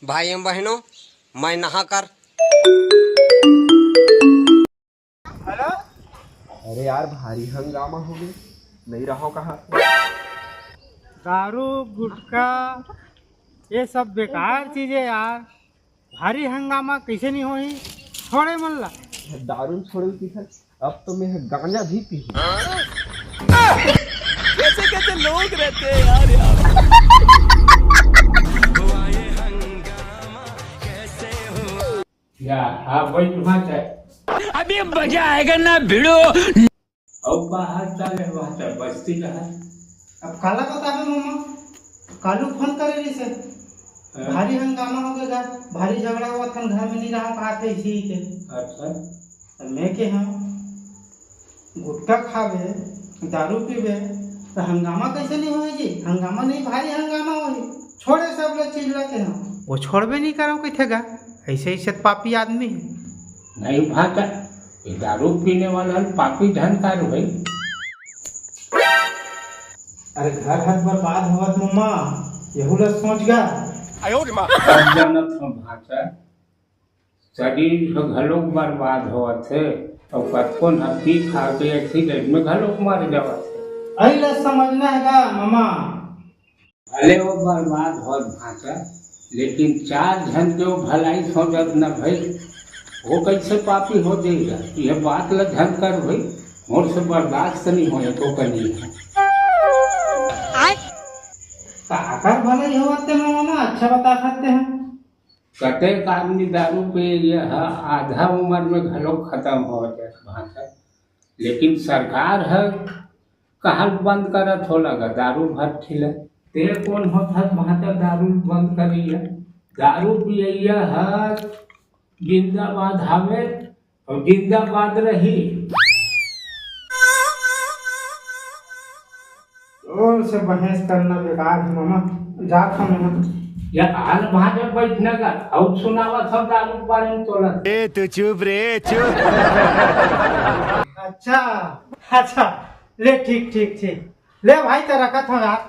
भाई एवं बहनों, मैं नहा कर हेलो। अरे यार भारी हंगामा हो गया, नहीं रहो कहाँ। दारू गुटखा ये सब बेकार चीजें यार। भारी हंगामा कैसे नहीं होई, छोड़े मल्ला। दारू छोड़े की सर, अब तो मैं गांजा भी पी। कैसे कैसे लोग रहते हैं यार यार। या हाँ वही तुम्हारा अभी मजा आएगा ना भिड़ो। अब बाहर चले वहाँ से बस्ती रहा। अब काला बता दो मामा, कालू फोन करे रही से भारी हंगामा हो गया, भारी झगड़ा हुआ था, घर में नहीं रहा पाते इसी के। अच्छा तो मैं के हम गुटखा खावे दारू पीवे तो हंगामा कैसे नहीं होई जी? हंगामा नहीं, भारी हंगामा होई। छोड़े सब लोग चीज रखे हम, वो छोड़बे नहीं करो कैथेगा, ऐसे ऐसे पापी आदमी है। नहीं भाता ये दारू पीने वाला पापी धनकार भाई। अरे घर घर बर्बाद हुआ तो मामा यहू लोग सोच गा। अब जानत हम भाता शरीर का घलोक बर्बाद हुआ थे और कतको न पी खा के एक्सीडेंट में घलोक मर जावा थे। अरे समझना है गा मामा। भले वो बर्बाद हो भाता, लेकिन चार जन के वो भलाई सोचत न भाई, वो कैसे पापी हो देगा? यह बात ल ध्यान कर भाई, मोर से बर्दाश्त नहीं हो तो कनी है। काकर भले ही होते हैं मामा, अच्छा बता सकते हैं। कतेक आदमी दारू पे यह आधा उम्र में घलोक खत्म हो जाए भाषा, लेकिन सरकार है कहाँ बंद करत हो लगा दारू भर ठिले। ते कौन होता भाषा दारू बंद करिए? दारू पिए है जिंदाबाद हवे और जिंदाबाद रही। और से बहस करना बेकार है मामा, जात हम या हाल भाषा बैठने का और सुनावा सब दारू के बारे में तोला। ए तू चुप रे चुप। अच्छा अच्छा, ले ठीक ठीक ठीक, ले भाई तो रखा था यार,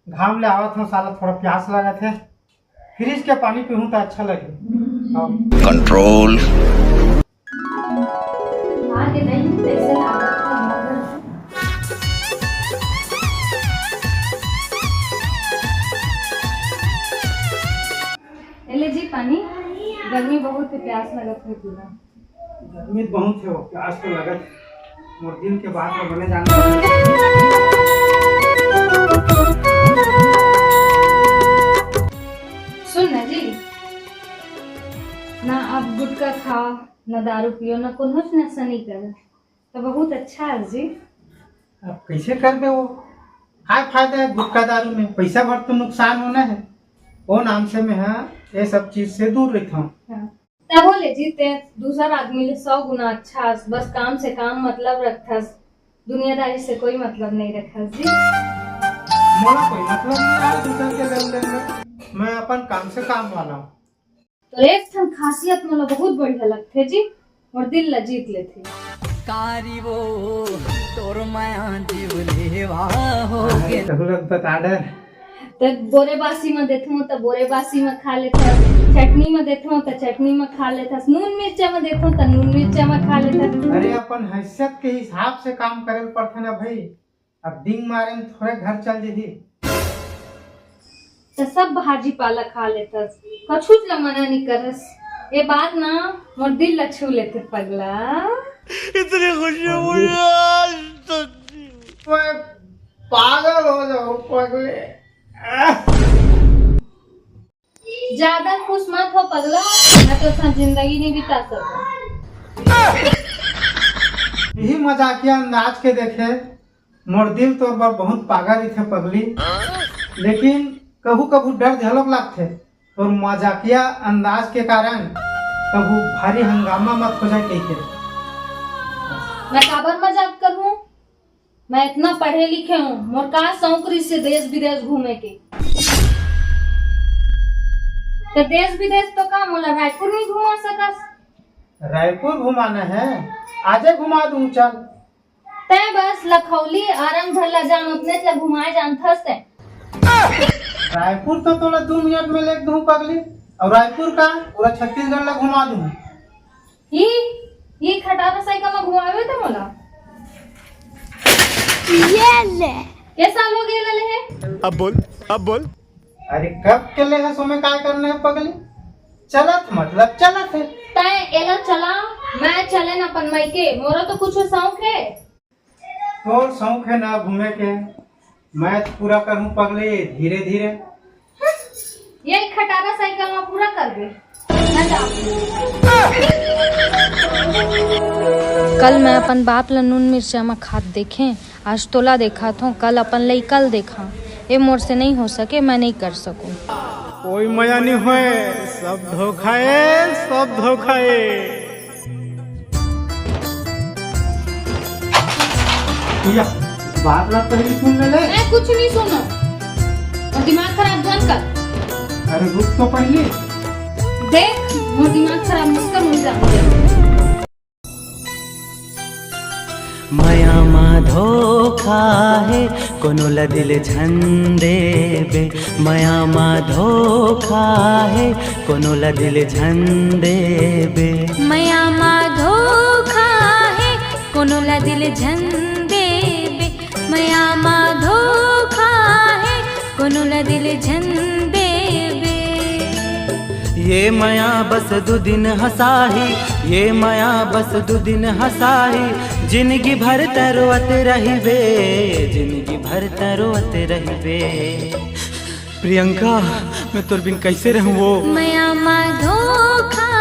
घाम ले आवा था, साला थोड़ा प्यास लगा थे, फ्रिज के पानी पीऊँ तो अच्छा लगे। कंट्रोल। आगे नहीं पैसे लागत ले जी पानी, गर्मी बहुत है, प्यास लगत है पूरा। गर्मी बहुत है, वो प्यास तो लगत, मोर दिन के बाद में बने जाना। सुन ना जी, ना आप गुटखा खाओ, ना दारू पियो, ना कुछ नशा नहीं करो, तो बहुत अच्छा है जी। अब कैसे कर दे वो? क्या फायदा है गुटखा दारू में? पैसा भर तो नुकसान होना है। वो नाम से मैं ये सब चीज से दूर रहता हूँ। तब बोले जी ते दूसरा आदमी ले 100 गुना अच्छा, बस काम से काम मतलब रखा, दुनियादारी से कोई मतलब नहीं रखा जी। मोला कोई मतलब नहीं है दूसरे के लेन देन में, मैं अपन काम से काम वाला हूँ। तो एक ठन खासियत मोला बहुत बढ़िया लगते जी, और दिल ला जीत लेते। कारी वो तोर माया जीव लेवा हो गे। तो लोग बता दे, तो बोरे बासी में देथूं तो बोरे बासी में खा लेता, चटनी में देथूं तो चटनी में खा लेता, नून मिर्चा में देथूं तो नून मिर्चा में खा लेता। अरे अपन हैसियत के हिसाब से काम करे पड़ते ना भाई। अब डिंग मारे में थोड़े घर चल जेही। तो सब भाजी पाला खा लेता, कछु ला मना नहीं करस। ये बात ना मोर दिल ला छू लेते पगला। इतनी खुशी हुई आज तो। मैं पागल हो जाऊं पगले। ज्यादा खुश मत हो पगला, मैं तो सा जिंदगी नहीं बिता सकता। यही मजाकिया अंदाज के देखे मोर दिल तो बार बहुत पागल ही थे पगली, लेकिन कभू कभू डर झलक लगते और मजाकिया अंदाज के कारण कभू भारी हंगामा मत हो जाए। कैसे मैं काबर मजाक करूं? मैं इतना पढ़े लिखे हूँ, मोर का शौक से देश विदेश घूमे के। तो देश विदेश तो का मोला रायपुर नहीं घुमा सकस? रायपुर घुमाना है, आजे घुमा दूं चल। तय बस लखौली आरंग भरला जान उतने ला घुमाए जान थस ते। रायपुर तो तोला 2 मिनट में लेके दूं पगली, और रायपुर का पूरा छत्तीसगढ़ ला घुमा दूं। ये खटारा साइकिल में घुमावे थे मोला। ये ले ये साल हो गए ले है। अब बोल। अरे कब के ले है सो में काय करने है पगली? चलत मतलब चलत है। तय एला चला, मैं चले न अपन मायके, मोरा तो कुछ शौक है। तो शौक है ना घूमे के, मैं तो पूरा करूं पगली धीरे धीरे। ये खटारा साइकिल में पूरा कर दे न जा। कल मैं अपन बाप ला नून मिर्चा में खाद देखे, आज तोला देखा था, कल अपन लई कल देखा। ये मोर से नहीं हो सके, मैं नहीं कर सकूं। कोई मजा नहीं हुए, सब धोखा है, सब धोखा है। या बात ना पहले सुन ले। मैं कुछ नहीं सुना और दिमाग खराब बंद कर। अरे रुक तो पहले देख, मोर दिमाग खराब मत कर मुझे। माया मा धोखा है कोनो ला दिल झंडे बे, माया मा धोखा है कोनो ला दिल झंडे बे, माया मा धोखा है कोनो ला दिल झंडे बे, माया मा धोखा है कोनो ला दिल झंडे बे। ये माया बस 2 दिन हंसाही, ये माया बस 2 दिन हंसाही, जिंदगी भर तरोत रहिबे, जिंदगी भर तरोत रहिबे। प्रियंका मैं तोर बिन कैसे रहूं वो। माया मा धोखा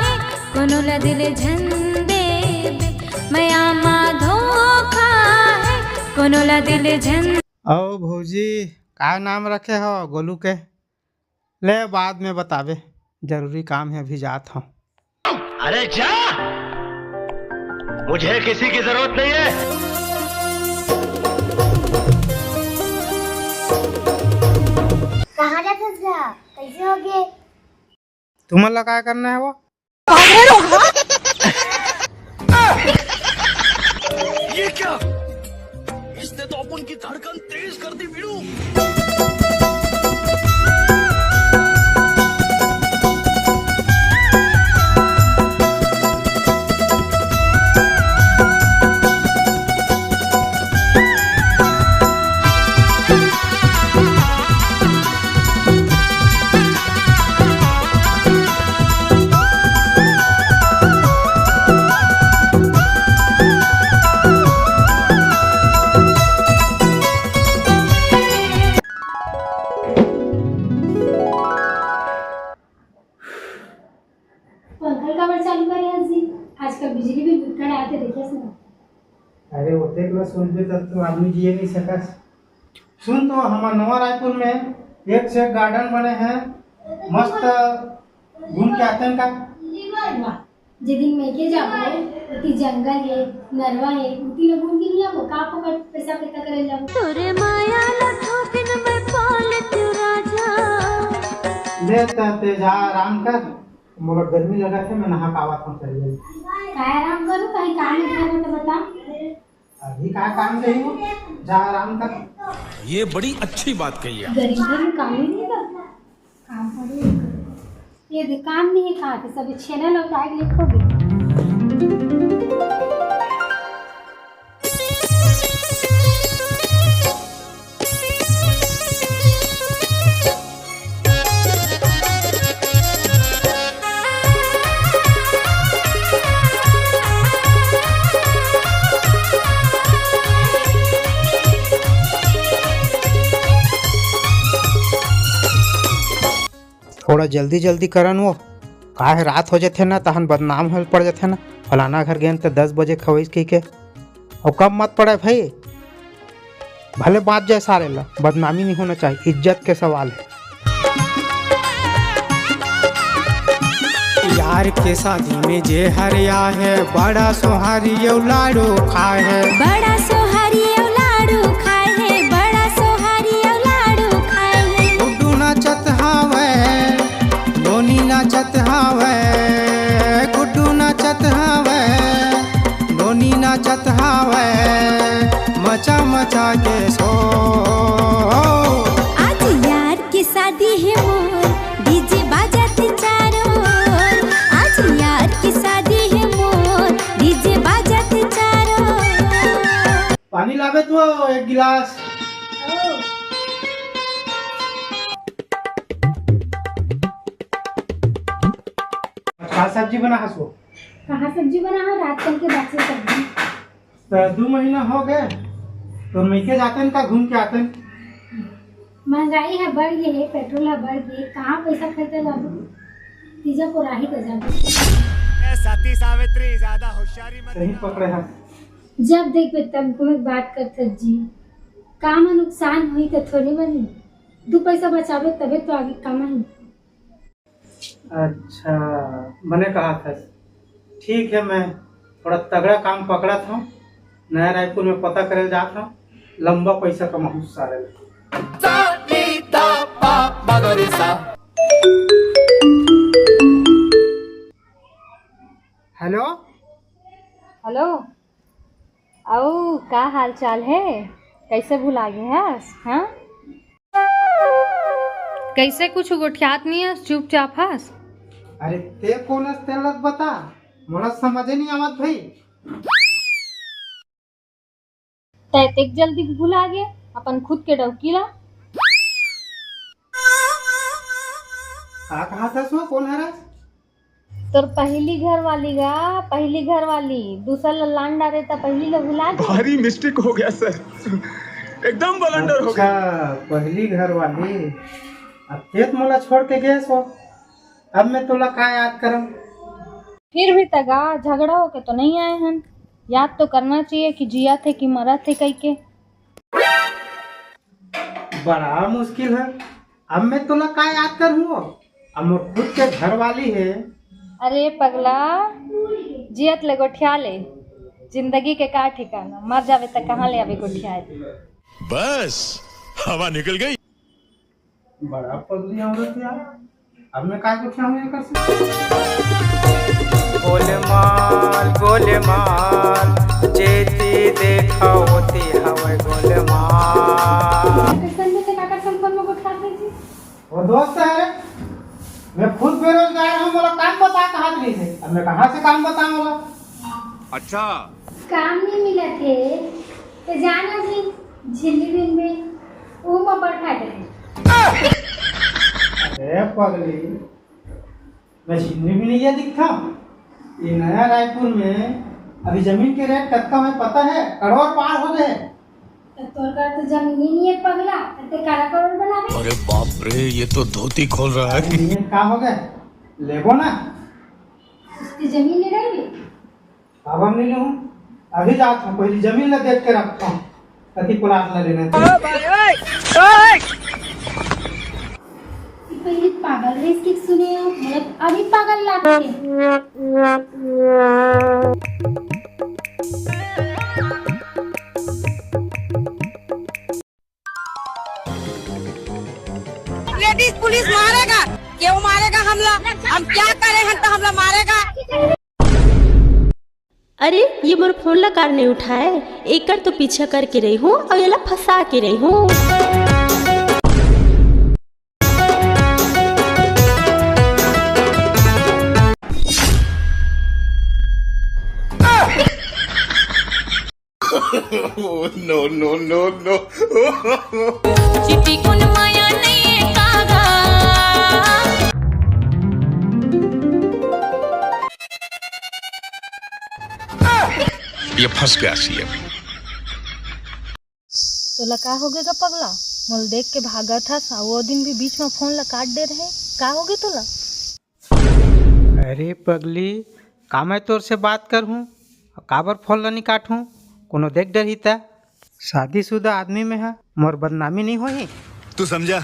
है कोनो ला दिल झंडे बे, माया मा धोखा है कोनो ला दिल झंडे। ओ भौजी का नाम रखे हो गोलू के? ले बाद में बतावे, जरूरी काम है, अभी जात हूँ। अरे जा, मुझे किसी की जरूरत नहीं है। कहाँ जाते जा? कैसे हो गए? तुम्हें लगा करना है वो? ये क्या? इसने तो अपन की धड़कन तेज कर दी वीरू। पंखा का बड़ चालू करे हजी, आजकल बिजली भी बिकट आते देखे सुना। अरे होते क्लास सुन भी तब तो आदमी जिए नहीं सकस। सुन तो हमारे नवा रायपुर में एक से एक गार्डन बने हैं, मस्त घूम के आते हैं का। वाह, जिदिन मैं के जाबो उती जंगल है, नरवा है, उती लोग घूम के नहीं आबो का पकड़ पैसा कितना करे जाबो। तोरे माया ला ठोकिन में पाल तू राजा। ले ते जा आराम कर, मोला गर्मी लगा थे, मैं नहा पावा था चलिए। काय आराम करूं, कहीं काम है तो बता। अभी का काम नहीं हो, जा आराम कर। ये बड़ी अच्छी बात कही है। गरीबों में काम ही नहीं करता, काम करो। ये दुकान नहीं है कहाँ पे, सब छेना लौटा के लिखोगे। थोड़ा जल्दी जल्दी करन वो, काहे रात हो जाते ना तहन बदनाम हो पड़ जाते ना। फलाना घर गए तो 10 बजे खवैस कही के, और कब मत पड़े भाई, भले बात जाए सारे ला, बदनामी नहीं होना चाहिए, इज्जत के सवाल है। यार के शादी में जे हरिया है, बड़ा सोहारी लाडू खाए है, बड़ा सोहारी लाडू खाए है, बड़ा सोहारी लाडू खाए है। गुड्डू नाचत हावे, धोनी नाचत हावे, गुड्डू नाचत हावे, धोनी नाचत हावे, मचा मचा के सो। आज यार के लावे तो एक गिलास। क्या सब्जी बना हसो? कहाँ सब्जी बना है? रात कल के बासी सब्जी। तो 2 महीना हो गए तो मैके जाते हैं का घूम के आते हैं। महंगाई है बढ़ गई है, पेट्रोल है बढ़ गई, कहाँ पैसा खर्चे जाबो? तीजा को राही कर जाबो। सती सावित्री ज्यादा होशियारी मत सही पकड़े हैं। जब देखबे तब कोई बात करते जी, काम में नुकसान हुई तो थोड़ी बनी, 2 पैसा बचावे तबे तो आगे कमाई। अच्छा मैंने कहा था ठीक है, मैं थोड़ा तगड़ा काम पकड़ा था, नया रायपुर में पता करे जा था, लंबा पैसा कमाऊं सारे। हेलो हेलो, आओ का हाल चाल है? कैसे भुला गए हैं? हाँ, कैसे कुछ गोठियात नहीं है, चुपचाप हंस। अरे ते कौन तेलत बता, मोला समझे नहीं आवत भाई। तैतेक जल्दी भुला गए अपन खुद के डौकीला। का कहा था सो कौन है? तोर पहली घर वाली गा, पहली घर वाली, दूसरा ललान डाले तो पहली लोग भुला गए। भारी मिस्टेक हो गया सर, एकदम बलंडर हो गया। अच्छा पहली घर वाली, अब खेत मोला छोड़ के गए सो, अब मैं तोला का याद करम? फिर भी तगा झगड़ा हो के तो नहीं आए हैं, याद तो करना चाहिए कि जिया थे कि मरा थे कह के। बड़ा मुश्किल है, अब मैं तोला का याद करूँ? अब मोर खुद के घर वाली है। अरे पगला, जियत ले गोठिया ले, जिंदगी के का ठिकाना, मर जावे तो कहाँ ले आवे गोठिया। बस हवा निकल गई। बड़ा पगली औरत यार, अब मैं काय गोठिया हूँ कर से? गोलमाल जेती देखा होती हवे गोलमाल। वो दोस्त है, मैं खुद बेरोजगार हूँ, मोला काम बता कहाँ के लिए थे, अब मैं कहाँ से काम बताऊँ मोला? अच्छा काम नहीं मिला थे तो जाना जी झिल्ली दिन में वो में बैठा गए। अरे पगली, मैं झिल्ली भी नहीं है दिखता। ये नया रायपुर में अभी जमीन के रेट कत्ता में पता है, करोड़ पार हो गए। तोर का तो जमीन ही नहीं है पगला, ते काला करोड़ बनावे। अरे बाप रे, ये तो धोती खोल रहा है। ये का हो गए, लेबो ना? उसकी जमीन ले रही है। अब हम नहीं लूँ, अभी जाता हूँ, पहली जमीन ले देख के रखता हूँ, कति प्लाट ले लेना। पहले पागल रेस की सुने हो, मतलब अभी पागल लागते। लेडीज पुलिस मारेगा, क्यों मारेगा? हम क्या करे हैं तो हमला मारेगा। अरे ये मोर फोन ला कार नहीं उठाए, एकर तो पीछा करके रही हूँ और ये ला फंसा के रही हूँ। No no no no. चिट्ठी कुन माया नहीं कागा। ये फंस गया सीएम। तो लका हो गएगा पगला, मोल देख के भागा था, वो दिन भी बीच में फोन ला काट दे रहे, का हो गए तोला? अरे पगली, का मैं तोर से बात कर हूँ, काबर फोन ला नहीं काटूँ? कोनो देख डर ही था, शादीशुदा आदमी में है, मोर बदनामी नहीं होही। तू समझा?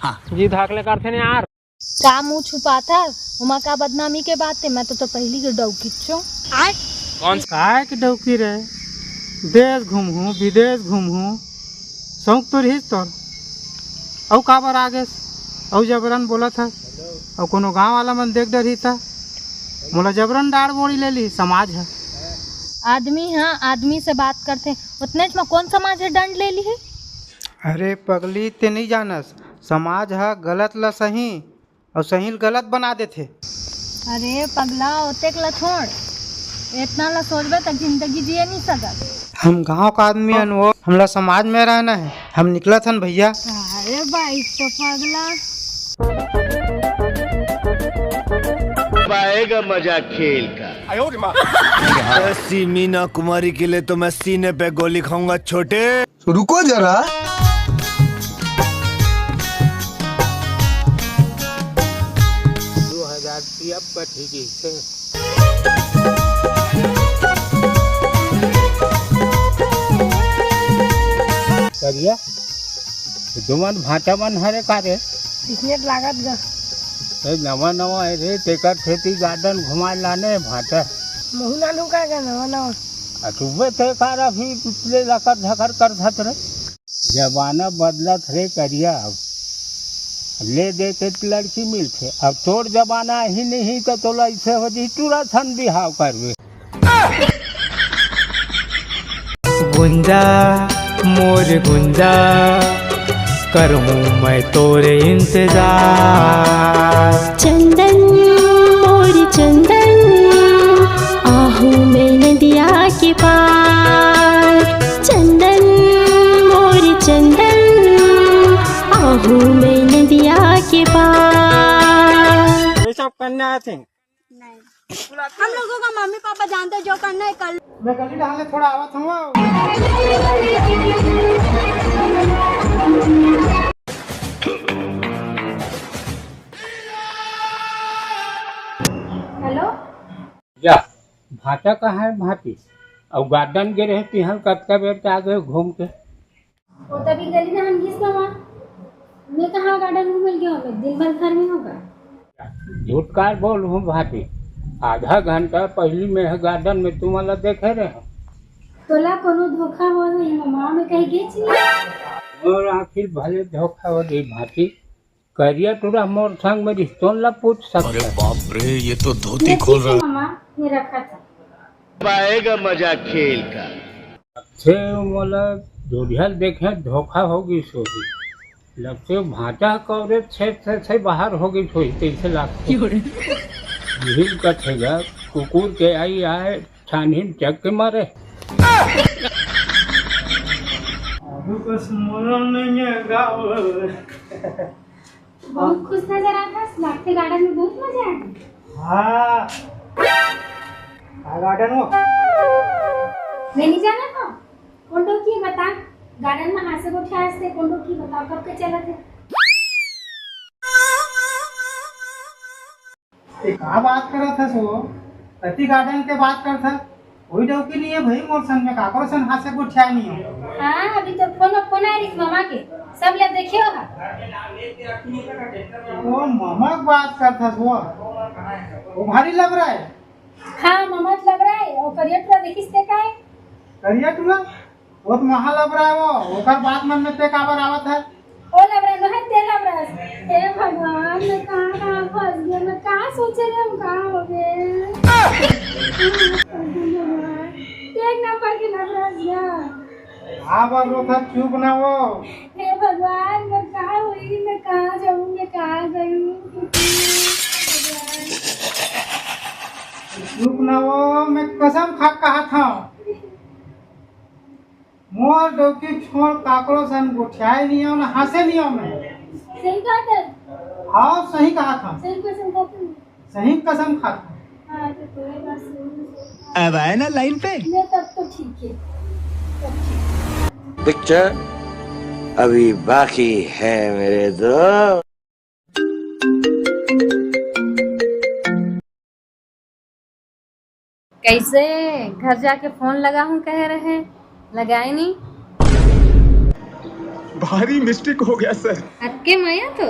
हाँ जी धाकले करते ने यार। का मुँह छुपाता, उमा का बदनामी के बात है, मैं तो पहली के डौकी छो। कौन काय के डौकी रहे, देश घूमूँ विदेश घूमूँ, शौक तो रही तोर। औ काबर आगे औ जबरन बोला था, और कोनो गांव वाला मन देख डर ही था, मोला जबरन डाड़ बोड़ी ले ली। समाज है, आदमी है, आदमी से बात करते उतने में कौन समाज है दंड ले ली है? अरे पगली ते नहीं जानस, समाज है गलत ला सही और सही गलत बना देते। अरे पगला ओतेक ला छोड़, इतना ला सोचबे तक जिंदगी जिए नहीं सकत। हम गांव का आदमी हन, वो हमला समाज में रहना है। हम निकला था भैया। अरे भाई तो पगला आएगा मजा खेल का। ऐसी मीना कुमारी के लिए तो मैं सीने पे गोली खाऊंगा छोटे। रुको जरा। करिया दुमन भाटा मन हरे कारे इसमें लागत गा नवा नवा है रे तेकर खेती गार्डन घुमा लाने भाटा महुना नु का नवा नवा सुबह ते कार अभी पिछले लकर झकर कर धत रे जमाना बदलत रे करिया अब ले दे के लड़की मिलते अब तोर जमाना ही नहीं तो तोला ऐसे हो जी तुरंत हम बिहाव करवे। गुंजा मोर गुंजा करूँ मैं तोरे इंतजार। चंदन मोर चंदन आहू मैं नदिया के पार। चंदन मोर चंदन आहू मैं नदिया के पार। ये सब करना है थे हम लोगों का मम्मी पापा जानते जो करना है कल। मैं गली डालने थोड़ा आवत हूँ। हेलो जा भाटा कहाँ है भाटी और गार्डन के रहती हम कतका बेर के आगे घूम के वो तभी गली ना हम किस कमा मैं कहाँ गार्डन में मिल गया हमें दिन भर घर में होगा। झूठ कार बोल हूँ भाटी आधा घंटा पहली में है गार्डन में तुम वाला देखे रहे हो तोला कोनो धोखा हो गई मामा में कहीं गई छी और आखिर भले धोखा हो गई भाटी करिया तुरा मोर संग में रिश्तों ला पूछ सकता। अरे बाप रे ये तो धोती खोल रहा। मामा ये रखा था आएगा मजा खेल का। से मोला जोड़ियल देखे धोखा होगी सोही लगते भाटा कवरेज क्षेत्र से बाहर होगी सोही तैसे लगती भीड़ का ठेगा कुकुर के आई आए छानहीन चक के मारे। अभी कुछ मोरन नहीं है गाँव। बहुत खुश नजर आता है लाखते गार्डन में बहुत मजा आया। हाँ गार्डन हो मैं नहीं जाना था कौन की बता गार्डन में हाथ से उठाया से कौन की बताओ कब के चला थे कहाँ बात कर रहा था सो अति गार्डन के बात कर था कोई डौकी नहीं है भाई मोर सन में काकरो सन हाथ से उठाया नहीं हो। हाँ अभी तो फोन आया मामा के सब लोग देखे हो वो मामा की बात कर था सो वो भारी लग रहा है। हाँ मामा लग रहा है और करियर पूरा देखिस ते का है करिया टूला बहुत महा लग रहा है वो ओकर बात मन में ते काबर आवत है ओ लग रहा है ते लग रहा है हे भगवान मैं कहाँ फंस गया मैं कहाँ सोचे रहे हम कहाँ हो गए एक नंबर की लग रहा है हाँ बार वो था चुप ना वो हे भगवान मैं कहाँ हुई मैं कहाँ जाऊँ मैं कहाँ गई चुप ना वो मैं कसम खा कहा था मोर डौकी छोड़ काकरो सन उठाए नहीं हो ना हंसे नहीं हो मैं सही कहा था हाँ सही कहा था सही कसम खाता हूँ सही कसम खाता हाँ तो कोई बात नहीं अब आए ना लाइन पे। मैं तब तो ठीक है तब ठीक पिक्चर अभी बाकी है मेरे दोस्त। कैसे घर जाके फोन लगा हूँ कह रहे लगाए नहीं भारी मिस्टेक हो गया सर। अक्के माया तो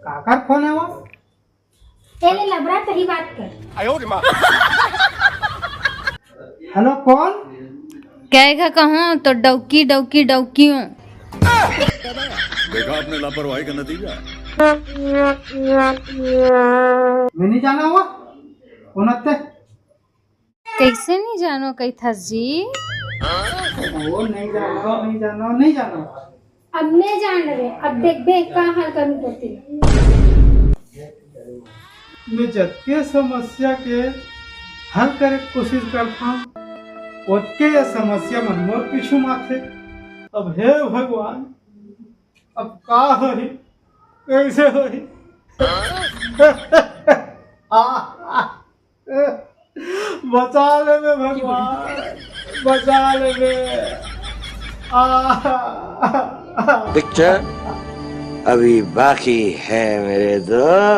काकर फोन है वो पहले लबरा तही बात कर हेलो कौन कहेगा कहूँ तो डौकी डौकी डौकियों देखा आपने लापरवाही का नतीजा। मैं नहीं जाना हुआ कौन आते कैसे नहीं जानो कैथस जी वो नहीं जाना अब मैं जान रहे अब देख कहाँ हल करूँ तो मैं जबके समस्या के हल करे के कोशिश करता हूँ, ओतके ये समस्या मन मोर पीछू माथे। अब हे भगवान, अब का होही, कैसे होही? बचा ले बे भगवान, बचा ले बे। पिक्चर अभी बाकी है मेरे दोस्त।